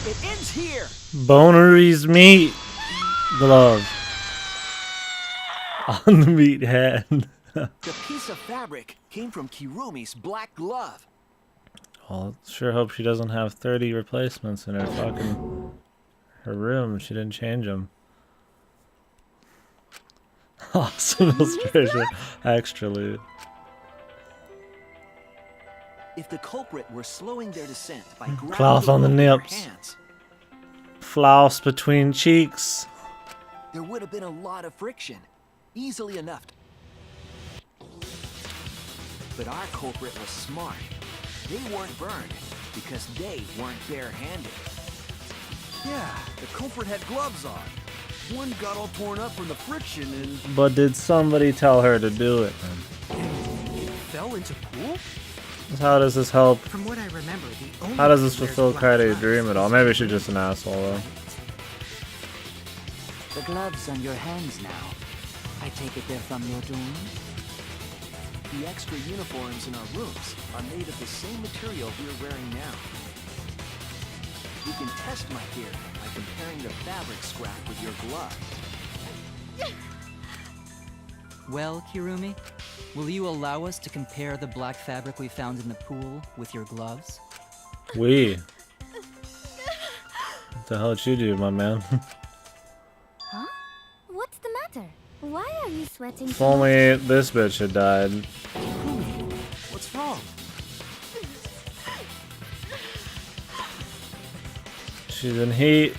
It ends here. Bonery's meat glove on the meat hand. The piece of fabric came from Kirumi's black glove. Well, sure hope she doesn't have 30 replacements in her room. She didn't change them. Awesome illustration. Extra loot. If the culprit were slowing their descent by grabbing Cloth on the rope with their nips. hands, Floss between cheeks. there would have been a lot of friction, easily enough. But our culprit was smart. They weren't burned because they weren't barehanded. Yeah, the culprit had gloves on. One got all torn up from the friction and But did somebody tell her to do it then? it fell into pool? How does this help? From what I remember, the only How does this thing wears fulfill black Kaide's gloves. dream at all? Maybe she's just an asshole though. The gloves on your hands now. I take it they're from your dorm? The extra uniforms in our rooms are made of the same material we're wearing now. We can test my theory by comparing the fabric scrap with your glove. Well, Kirumi, will you allow us to compare the black fabric we found in the pool with your gloves? What the hell did you do, my man? Huh? What's the matter? Why are you sweating? If only this bitch had died. What's wrong? She's in heat.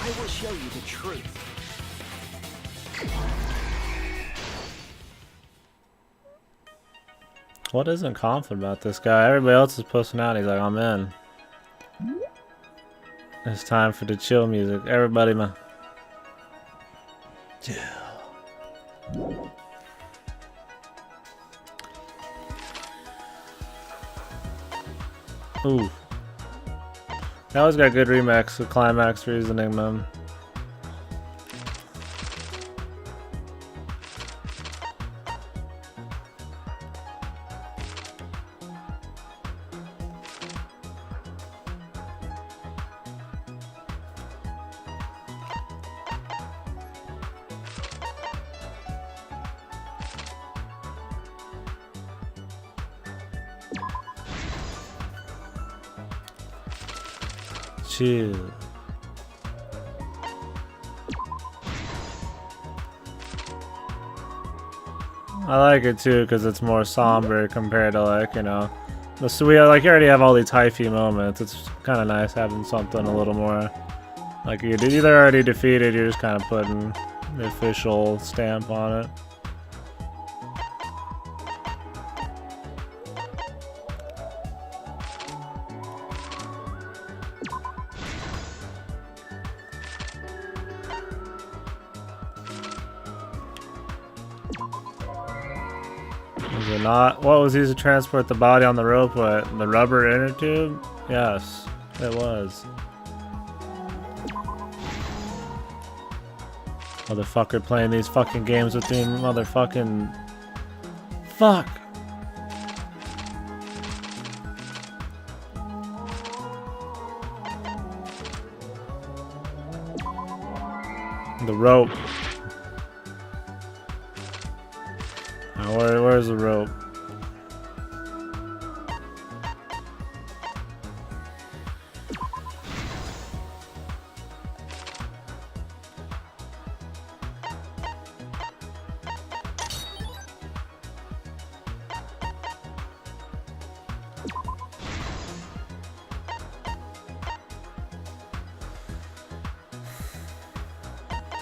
I will show you the truth. What isn't confident about this guy? Everybody else is posting out. He's like, I'm in. It's time for the chill music. Everybody, man. Chill. Ooh. They always got good remix with climax reasoning, man. Chill. I like it too because it's more somber compared to like, you know, so we like you already have all these hyphy moments. It's kind of nice having something a little more like you're either already defeated, you're just kind of putting the official stamp on it. Was it not? What was used to transport the body on the rope? What? The rubber inner tube? Yes, it was. Motherfucker playing these fucking games with me, motherfucking... Fuck! The rope. Where's the rope?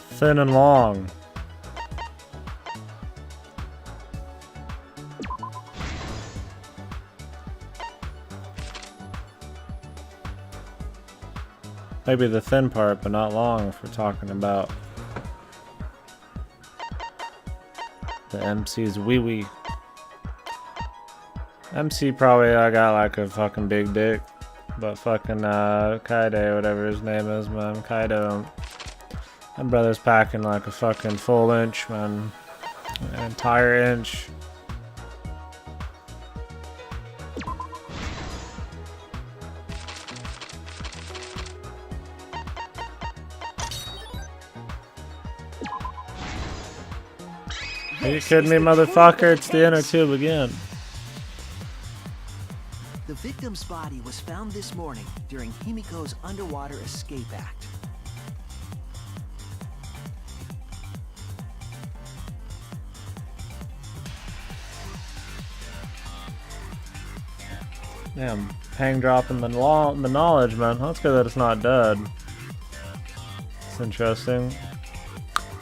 Thin and long. Maybe the thin part, but not long if we're talking about the MC's wee-wee. MC probably got like a fucking big dick, but fucking Kaide, whatever his name is, man, Kaido, My brother's packing like a fucking full inch, man. An entire inch. Are you kidding me, motherfucker? It's the inner tube again. The victim's body was found this morning during Himiko's underwater escape act. Damn, hang dropping the knowledge, man. That's good that it's not dead. It's interesting.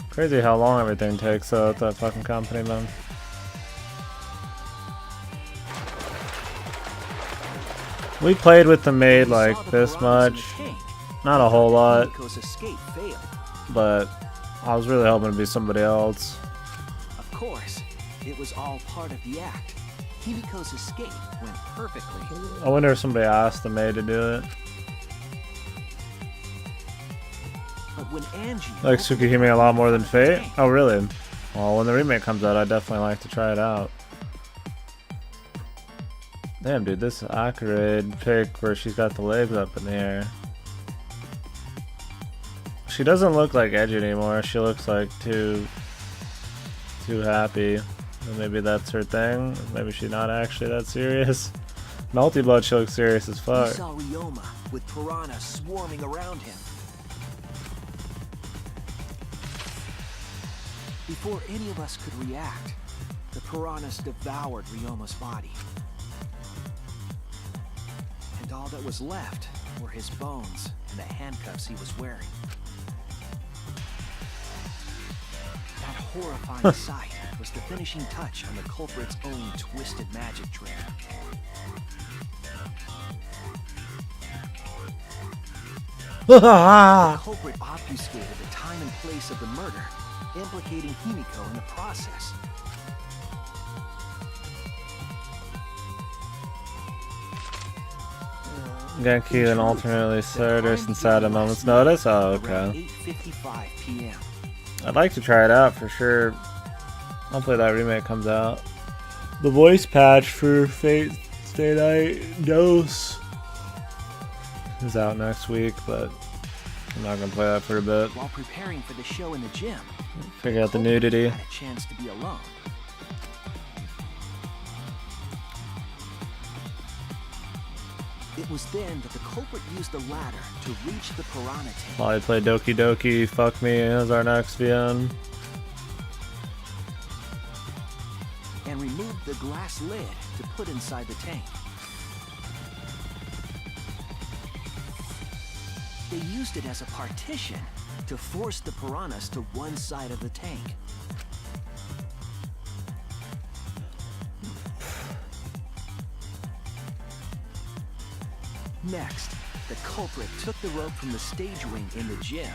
Crazy how long everything takes though at that fucking company, man. We played with the maid like this much. Not a whole lot. Himiko's escape failed. But I was really hoping to be somebody else. Of course, it was all part of the act. Himiko's escape went perfectly. I wonder if somebody asked the maid to do it. But when Angie Like Tsukihime a lot more than Fate? Oh really? Well, when the remake comes out, I'd definitely like to try it out. Damn dude, this Acrid pic where she's got the legs up in the air. She doesn't look like edgy anymore, she looks like too happy. Or maybe that's her thing. Maybe she's not actually that serious. Melty Blood, she looks serious as we fuck. saw Ryoma with piranhas swarming around him. Before any of us could react, the piranhas devoured Ryoma's body. And all that was left were his bones and the handcuffs he was wearing. That horrifying sight was the finishing touch on the culprit's own twisted magic trick. The culprit obfuscated the time and place of the murder, implicating Himiko in the process. Genki and alternately Certus and sad at moment's notice? Oh, okay. Around 8:55 p.m. I'd like to try it out for sure. Hopefully that remake comes out. The voice patch for Fate Stay Night Dose is out next week, but I'm not gonna play that for a bit. While preparing for the show in the gym, Figure out the nudity. had a chance to be alone. It was then that the culprit used the ladder to reach the piranha tank. While I play Doki Doki Fuck Me as our next VN. And removed the glass lid to put inside the tank. They used it as a partition to force the piranhas to one side of the tank. Next, the culprit took the rope from the stage wing in the gym.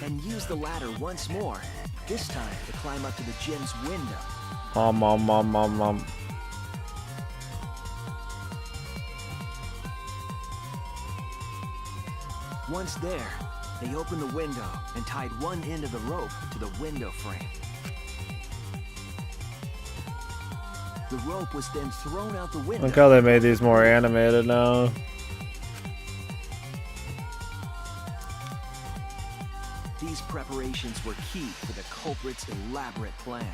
And used the ladder once more, this time to climb up to the gym's window. Mom. Once there, they opened the window and tied one end of the rope to the window frame. The rope was then thrown out the window. Look how they made these more animated now. These preparations were key to the culprit's elaborate plan.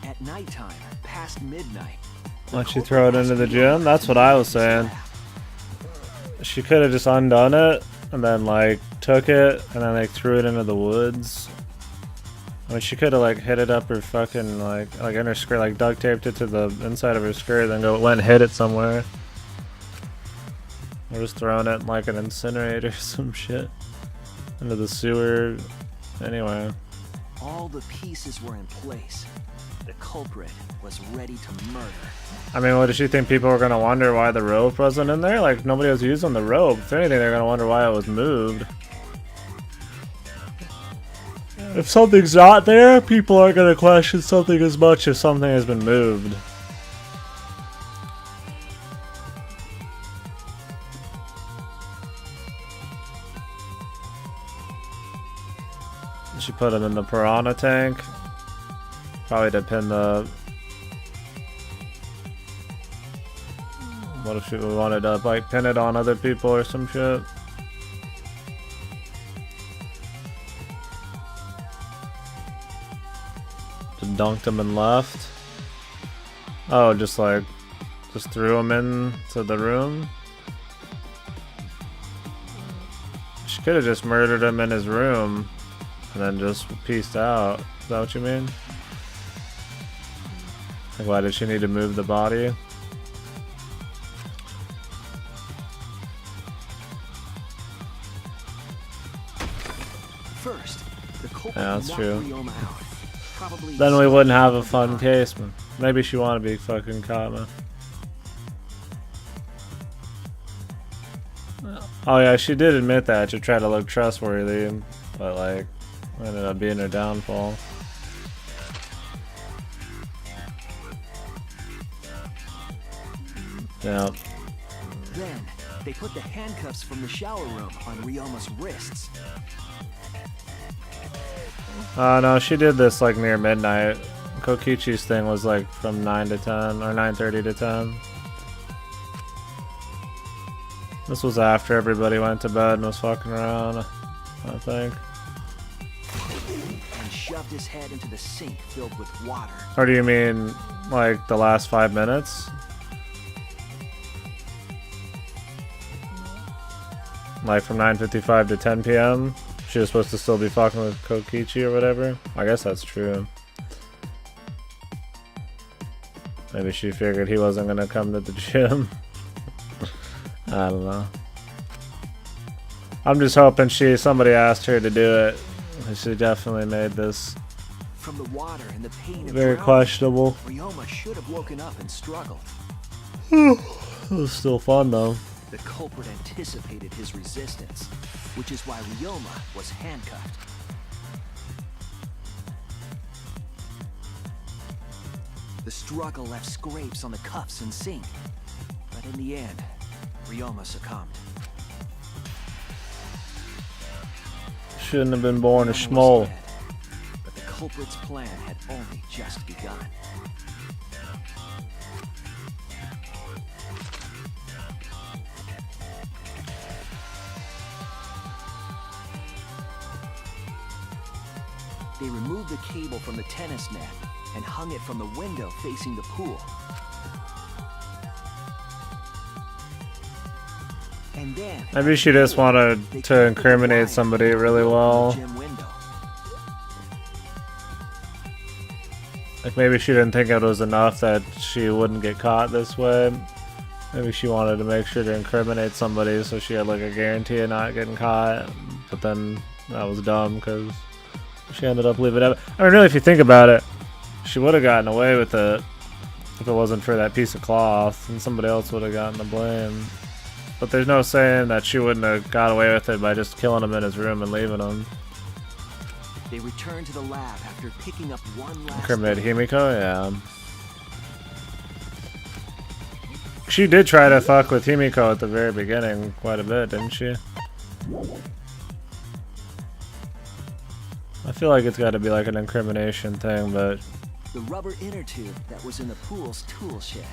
At nighttime, past midnight, Why'd she throw it into the gym? That's what I was saying. She could have just undone it and then like took it and then like threw it into the woods. I mean, she could have like hit it up her fucking like in her skirt, like duct taped it to the inside of her skirt, then went and hit it somewhere. Or just throwing it in like an incinerator or some shit into the sewer. Anyway. all the pieces were in place. The culprit was ready to murder. I mean, what did she think people were gonna wonder why the rope wasn't in there? Like, nobody was using the rope. If anything, they're gonna wonder why it was moved. If something's not there, people aren't gonna question something as much as something has been moved. She put him in the piranha tank. Probably to pin the... What if she wanted to like pin it on other people or some shit? Just dunked him and left. Oh, just threw him into the room. She could have just murdered him in his room and then just pieced out. Is that what you mean? Like, why did she need to move the body? First, the culprit Yeah, that's knocked true. Ryoma out. Probably Then we wouldn't have a fun case, man. Maybe she wanted to be fucking caught, man. Oh yeah, she did admit that to try to look trustworthy, but like, ended up being her downfall. Yeah. Then, they put the handcuffs from the shower room on Ryoma's wrists. No, she did this like near midnight. Kokichi's thing was like from 9 to 10, or 9:30 to 10. This was after everybody went to bed and was fucking around, I think. And shoved his head into the sink filled with water. Or do you mean like the last 5 minutes? Like from 9:55 to 10 p.m. She was supposed to still be fucking with Kokichi or whatever. I guess that's true. Maybe she figured he wasn't gonna come to the gym. I don't know. I'm just hoping somebody asked her to do it. She definitely made this From the water and the pain of very drowning, questionable. Ryoma should have woken up and struggled. It was still fun though. The culprit anticipated his resistance, which is why Ryoma was handcuffed. The struggle left scrapes on the cuffs and sink, but in the end, Ryoma succumbed. Shouldn't have been born a Ryoma was schmoll. dead, but the culprit's plan had only just begun. They removed the cable from the tennis net and hung it from the window facing the pool. And then, Maybe she just wanted they to connected the incriminate wire somebody to the really well. gym window. Like maybe she didn't think it was enough that she wouldn't get caught this way. Maybe she wanted to make sure to incriminate somebody so she had like a guarantee of not getting caught. But then that was dumb because she ended up leaving it. I mean, really, if you think about it, she would have gotten away with it if it wasn't for that piece of cloth, and somebody else would have gotten the blame. But there's no saying that she wouldn't have got away with it by just killing him in his room and leaving him. They returned to the lab after picking up one last Incriminate thing. Himiko? Yeah. She did try to fuck with Himiko at the very beginning quite a bit, didn't she? I feel like it's got to be like an incrimination thing, but The rubber inner tube that was in the pool's tool shed.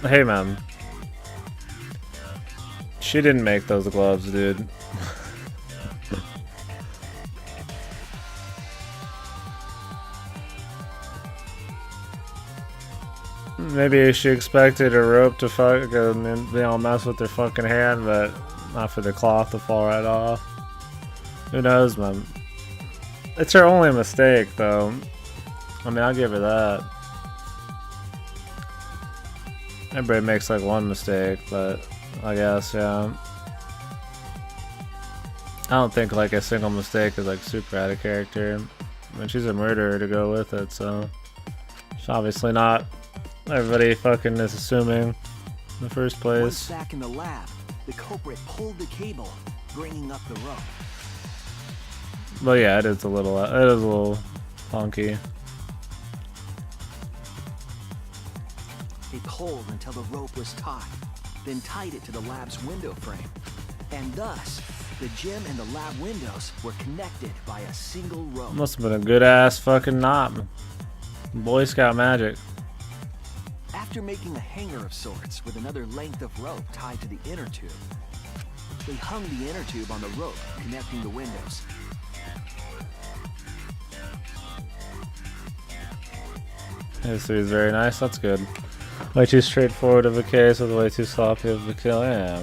hey man. She didn't make those gloves, dude. Maybe she expected a rope to fuck and mess with her fucking hand, but not for the cloth to fall right off. Who knows, man? It's her only mistake, though. I mean, I'll give her that. Everybody makes like one mistake, but I guess, yeah. I don't think like a single mistake is like super out of character. I mean, she's a murderer to go with it, so it's obviously not. Everybody fucking is assuming. in the first Once place. back in the lab, the culprit pulled the cable, bringing up the rope. But yeah, it is a little funky. They pulled until the rope was taut, then tied it to the lab's window frame. And thus, the gym and the lab windows were connected by a single rope. Must have been a good ass fucking knot. Boy Scout magic. After making a hanger of sorts with another length of rope tied to the inner tube, they hung the inner tube on the rope connecting the windows. History is very nice, that's good. Way too straightforward of a case with way too sloppy of a kill. Yeah.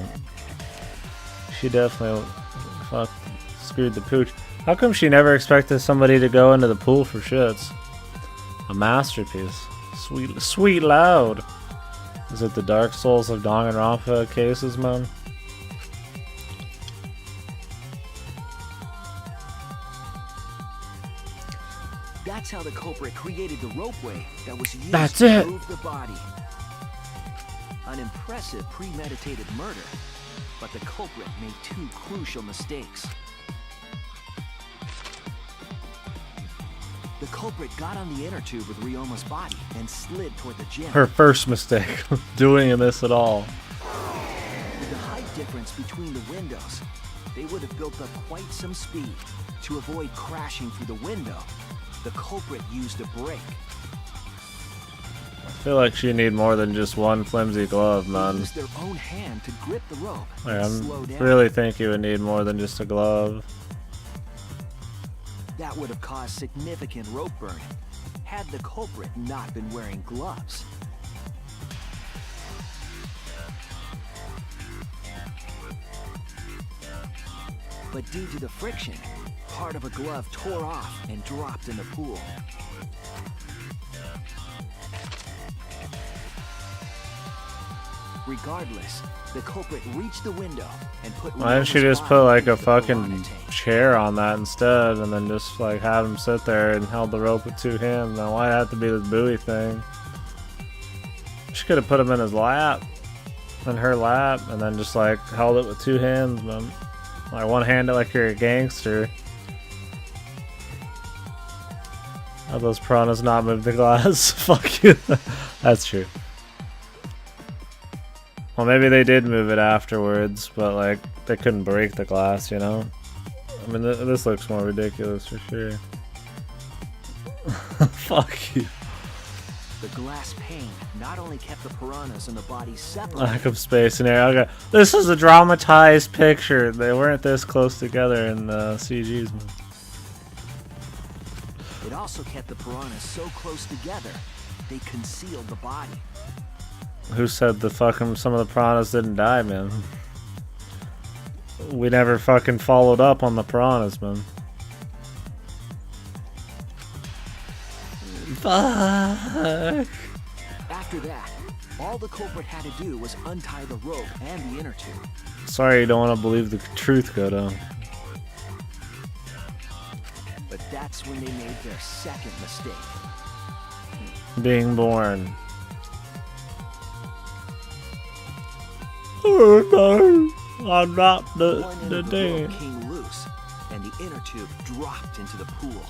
She definitely screwed the pooch. How come she never expected somebody to go into the pool for shits? A masterpiece. Sweet loud. Is it the Dark Souls of Danganronpa cases, man? That's how the culprit created the ropeway that was used That's to it. move the body. An impressive premeditated murder, but the culprit made two crucial mistakes. The culprit got on the inner tube with Ryoma's body and slid toward the gym. Her first mistake, doing this at all. With the height difference between the windows, they would have built up quite some speed. To avoid crashing through the window, the culprit used a brake. I feel like she need more than just one flimsy glove, They man. used their own hand to grip the rope Like, and I slow down. really think you would need more than just a glove. That would have caused significant rope burning had the culprit not been wearing gloves. But due to the friction, part of a glove tore off and dropped in the pool. Regardless, the culprit reached the window and put. Why didn't she Ryoma's just body put like into a the fucking piranha tank? chair on that instead, and then just like have him sit there and held the rope with two hands? Now why it have to be this buoy thing? She could have put him in his lap, in her lap, and then just like held it with two hands, man. Like one handed like you're a gangster. How those piranhas not move the glass? Fuck you. That's true. Well, maybe they did move it afterwards, but like they couldn't break the glass, you know? I mean, this looks more ridiculous for sure. Fuck you. The glass pane not only kept the piranhas and the body separate, Lack of space in here. Okay. This is a dramatized picture. They weren't this close together in the CGs. Man. it also kept the piranhas so close together, they concealed the body. Who said the fucking some of the piranhas didn't die, man? We never fucking followed up on the piranhas, man. Fuck. After that, all the culprit had to do was untie the rope and the inner tube. Sorry you don't want to believe the truth, Godo. But that's when they made their second mistake. Being born. Oh no, I'm not the One end the of the thing. rope came loose, and the inner tube dropped into the pool.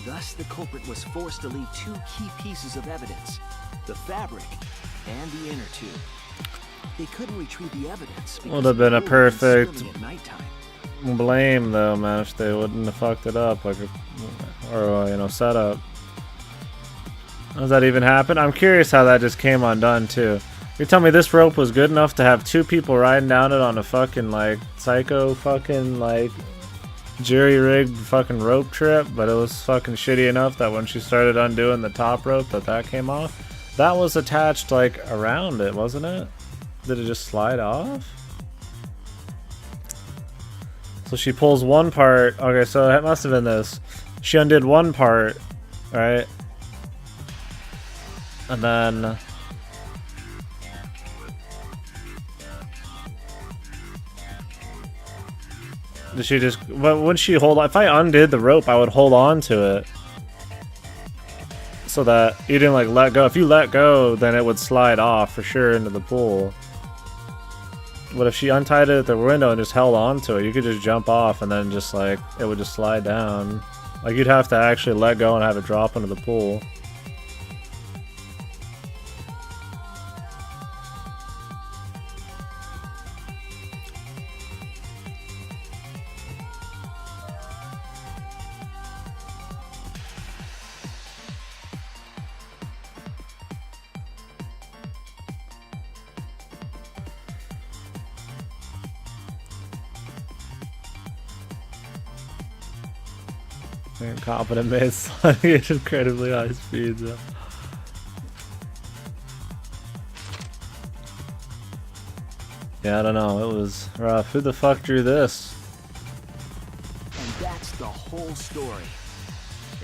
Thus, the culprit was forced to leave two key pieces of evidence: the fabric and the inner tube. They couldn't retrieve the evidence because Would have been a the rule was perfect swimming at nighttime. blame though, man, if they wouldn't have fucked it up, like, or you know, setup. How does that even happen? I'm curious how that just came undone too. You're telling me this rope was good enough to have two people riding down it on a fucking like psycho fucking like jury-rigged fucking rope trip, but it was fucking shitty enough that when she started undoing the top rope that came off? That was attached like around it, wasn't it? Did it just slide off? So she pulls one part. Okay, so it must have been this. She undid one part, right? And then Did she just... But wouldn't she hold... If I undid the rope, I would hold on to it. So that you didn't, like, let go. If you let go, then it would slide off for sure into the pool. But if she untied it at the window and just held on to it, you could just jump off and then just, like, it would just slide down. Like, you'd have to actually let go and have it drop into the pool. Incompetent made sliding at incredibly high speeds. Yeah, I don't know. It was rough. Who the fuck drew this? And that's the whole story.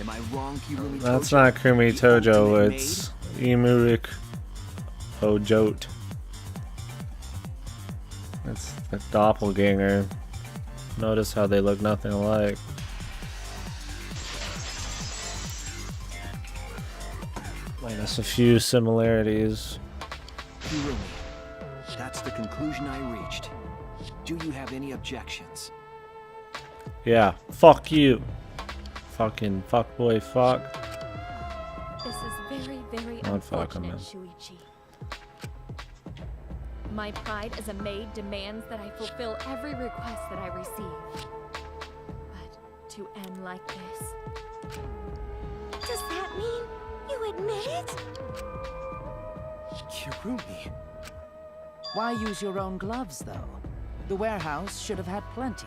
Am I wrong, Kirumi? That's Tojo? not Kumi The Tojo. ultimate It's Imurik Ojot. It's the doppelganger. Notice how they look nothing alike. Minus a few similarities. Kirumi, that's the conclusion I reached. Do you have any objections? Yeah, fuck you. Fucking fuckboy fuck. This is very, very Not fucking, unfortunate, man. Shuichi. My pride as a maid demands that I fulfill every request that I receive. But to end like this... Does that mean you admit it? Kirumi, Why use your own gloves, though? The warehouse should have had plenty.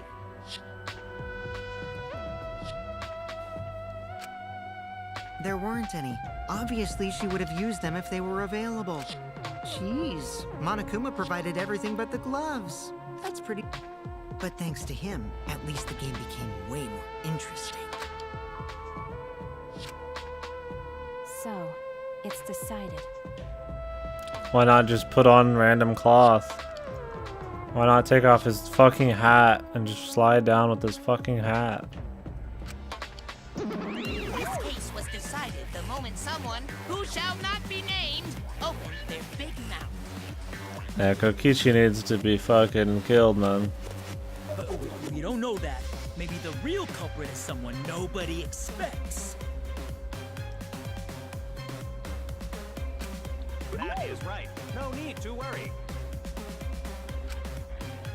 There weren't any. Obviously, she would have used them if they were available. Jeez, Monokuma provided everything but the gloves. That's pretty... But thanks to him, at least the game became way more interesting. So, it's decided. Why not just put on random cloth? Why not take off his fucking hat and just slide down with his fucking hat? This case was decided the moment someone, who shall not be named, opened their big mouth. Yeah, Kokichi needs to be fucking killed, man. We don't know that. Maybe the real culprit is someone nobody expects. That is right. No need to worry.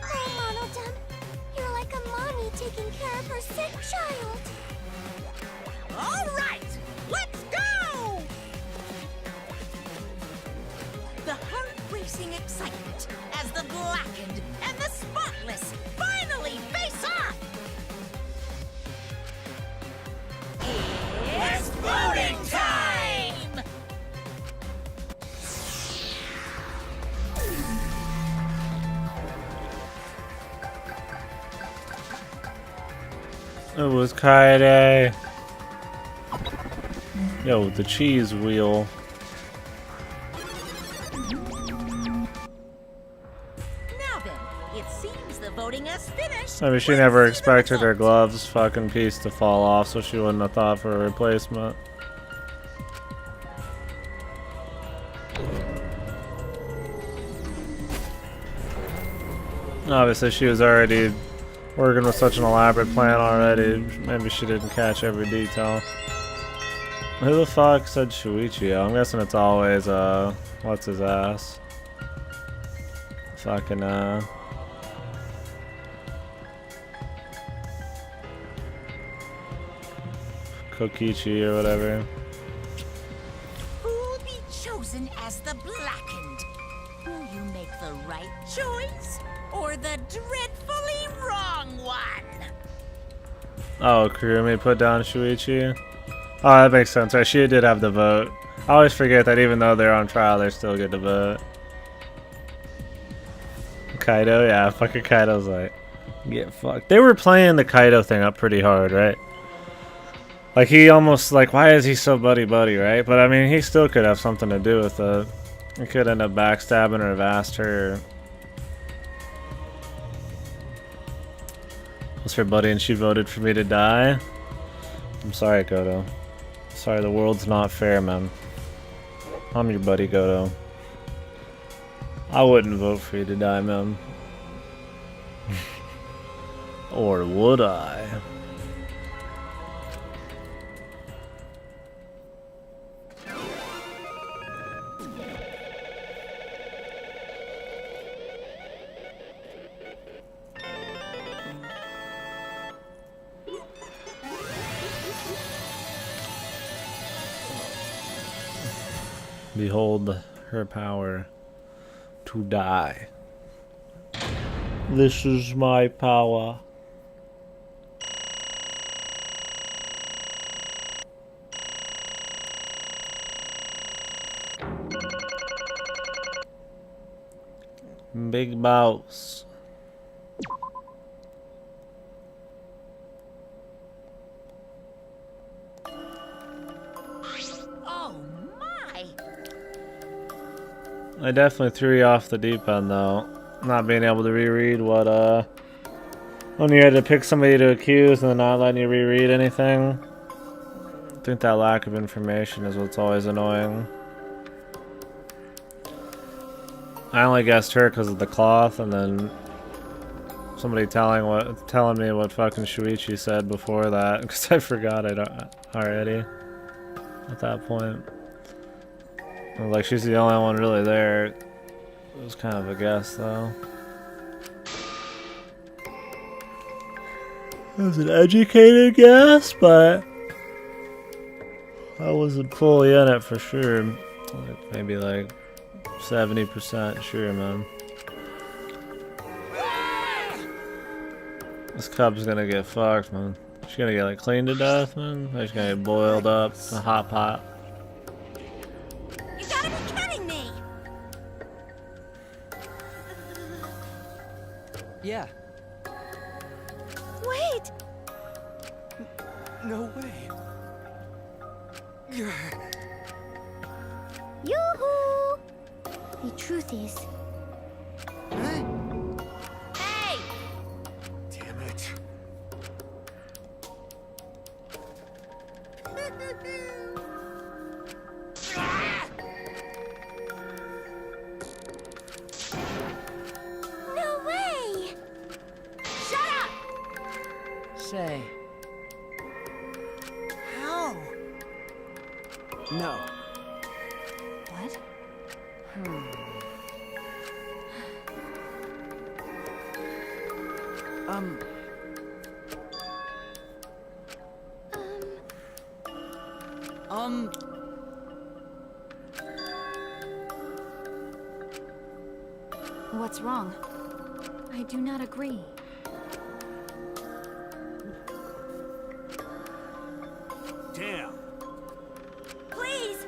Oh, Mono-chan, you're like a mommy taking care of her sick child. All right, let's go! The heart-racing excitement as the blackened and the spotless finally face off! It's voting time! It was Kaede. Yo, the cheese wheel. Now then, it seems the voting has finished. Maybe she Let's never see the expected her results. gloves fucking piece to fall off, so she wouldn't have thought for a replacement. Obviously, she was already working with such an elaborate plan already. Maybe she didn't catch every detail. Who the fuck said Shuichi? I'm guessing it's always, what's his ass? Fucking, Kokichi or whatever. Who'll be chosen as the blackened? Will you make the right choice or the dreadfully wrong one? Oh, Kurumi put down Shuichi? Oh, that makes sense. Right, she did have the vote. I always forget that even though they're on trial, they still get the vote. Kaido, yeah, fucking Kaido's like, get fucked. They were playing the Kaido thing up pretty hard, right? Like, he almost, like, why is he so buddy-buddy, right? But, I mean, he still could have something to do with it. He could end up backstabbing or have asked her. I was her buddy and she voted for me to die. I'm sorry, Goto. Sorry, the world's not fair, man. I'm your buddy, Goto. I wouldn't vote for you to die, man. Or would I? Behold her power to die. This is my power. Big boss. Oh my! I definitely threw you off the deep end though. Not being able to reread what when you had to pick somebody to accuse and then not letting you reread anything. I think that lack of information is what's always annoying. I only guessed her because of the cloth, and then somebody telling me what fucking Shuichi said before that, because I forgot it already at that point. I was like, she's the only one really there. It was kind of a guess, though. It was an educated guess, but I wasn't fully in it for sure. Like, maybe like 70% sure, man. This cup's gonna get fucked, man. She's gonna get like cleaned to death, man. She's gonna get boiled up in a hot pot. You gotta be kidding me! Yeah. Wait! No way. Yoo-hoo! The truth is, Hey! Damn it. no way! Shut up! Say, How? No. What? Um, What's wrong? I do not agree. damn. Please!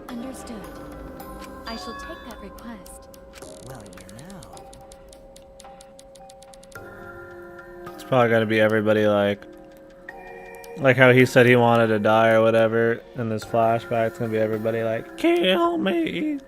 Understood. I shall take that request. well, you know. It's probably gonna be everybody like how he said he wanted to die or whatever in this flashback. It's gonna be everybody like, kill me.